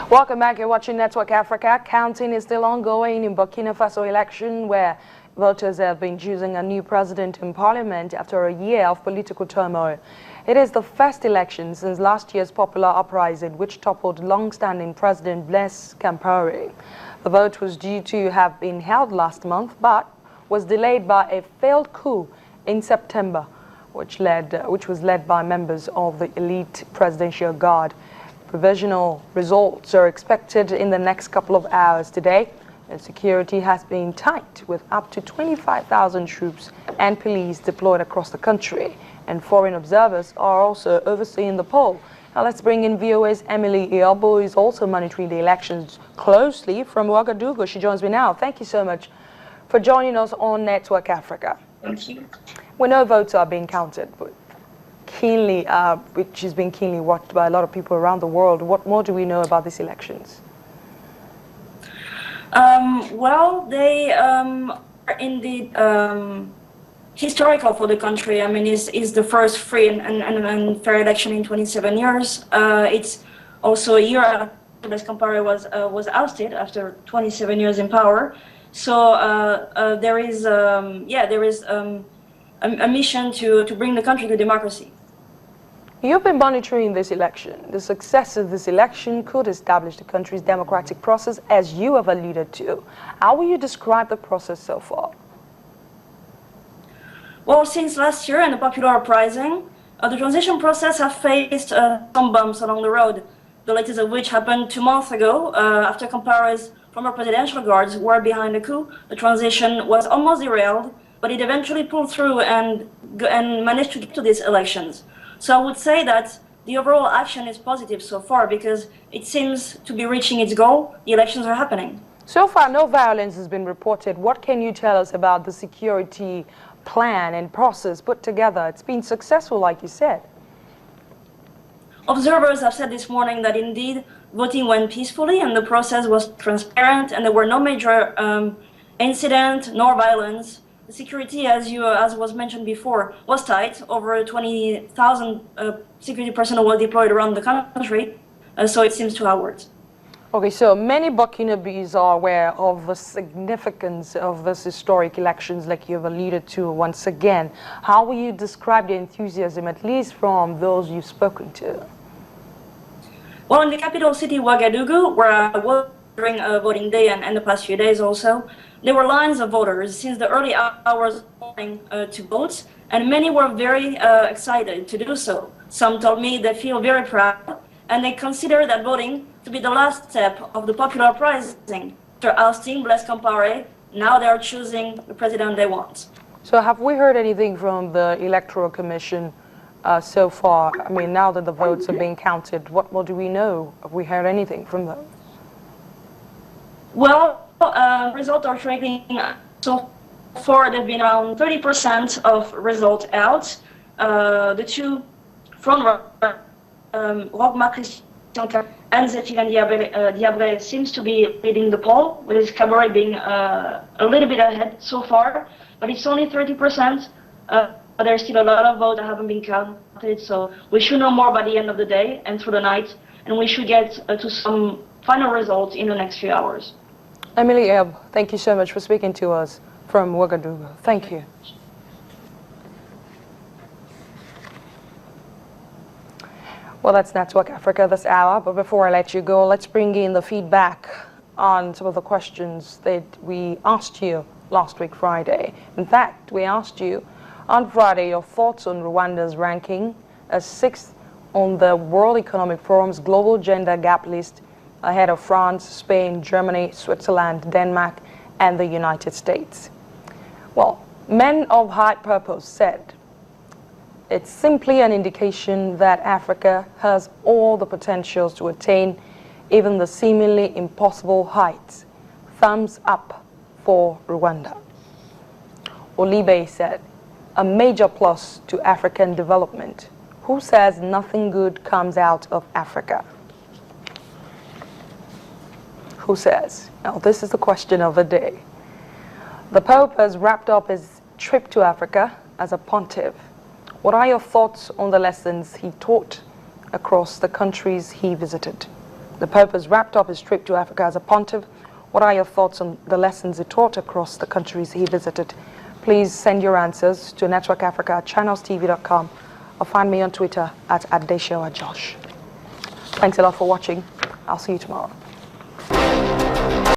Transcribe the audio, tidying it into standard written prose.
Welcome back. You're watching Network Africa. Counting is still ongoing in Burkina Faso election, where voters have been choosing a new president in parliament after a year of political turmoil. It is the first election since last year's popular uprising, which toppled longstanding President Blaise Compaore. The vote was due to have been held last month, but was delayed by a failed coup in September, which was led by members of the elite presidential guard. Provisional results are expected in the next couple of hours today, and security has been tight with up to 25,000 troops and police deployed across the country, and foreign observers are also overseeing the poll. Now let's bring in VOA's Emily Ielbo, who is also monitoring the elections closely from Ouagadougou. She joins me now. Thank you so much for joining us on Network Africa. Thank you. We know votes are being counted, but which has been keenly watched by a lot of people around the world. What more do we know about these elections? Well, they are indeed historical for the country. I mean, it's the first free and fair election in 27 years. It's also a year after Blaise Compaore was ousted after 27 years in power. So there is a mission to bring the country to democracy. You've been monitoring this election. The success of this election could establish the country's democratic process, as you have alluded to. How will you describe the process so far? Well, since last year and the popular uprising, the transition process has faced some bumps along the road, the latest of which happened 2 months ago after Compaore's former presidential guards were behind the coup. The transition was almost derailed, but it eventually pulled through and managed to get to these elections. So I would say that the overall action is positive so far because it seems to be reaching its goal. The elections are happening. So far, no violence has been reported. What can you tell us about the security plan and process put together? It's been successful, like you said. Observers have said this morning that indeed voting went peacefully and the process was transparent and there were no major incident nor violence. The security, as was mentioned before, was tight. Over 20,000 security personnel were deployed around the country, so it seems to have worked. Okay, so many Burkinabés are aware of the significance of this historic elections, like you've alluded to once again. How will you describe the enthusiasm, at least from those you've spoken to? Well, in the capital city, Ouagadougou, where I was during voting day and the past few days also, there were lines of voters since the early hours of morning to vote, and many were very excited to do so. Some told me they feel very proud, and they consider that voting to be the last step of the popular uprising. After ousting Blaise Compaore, now they are choosing the president they want. So have we heard anything from the Electoral Commission so far? I mean, now that the votes are being counted, what more do we know? Have we heard anything from them? Well, results are tracking. So far, there have been around 30% of results out. The two front-runners, Roch Christian and Zéphirine Diabré, seems to be leading the poll, with Compaore being a little bit ahead so far. But it's only 30%. There's still a lot of votes that haven't been counted, so we should know more by the end of the day and through the night, and we should get to some final results in the next few hours. Emily Ielbo, thank you so much for speaking to us from Ouagadougou. Thank you. Well, that's Network Africa this hour, but before I let you go, let's bring in the feedback on some of the questions that we asked you last week, Friday. In fact, we asked you on Friday your thoughts on Rwanda's ranking as 6th on the World Economic Forum's Global Gender Gap List, ahead of France, Spain, Germany, Switzerland, Denmark, and the United States. Well, Men of High Purpose said, it's simply an indication that Africa has all the potentials to attain even the seemingly impossible heights. Thumbs up for Rwanda. Olibe said, a major plus to African development. Who says nothing good comes out of Africa? Who says? Now, this is the question of the day. The Pope has wrapped up his trip to Africa as a pontiff. What are your thoughts on the lessons he taught across the countries he visited? The Pope has wrapped up his trip to Africa as a pontiff. What are your thoughts on the lessons he taught across the countries he visited? Please send your answers to networkafrica@channelstv.com or find me on Twitter @Adeshewa Josh. Thanks a lot for watching. I'll see you tomorrow.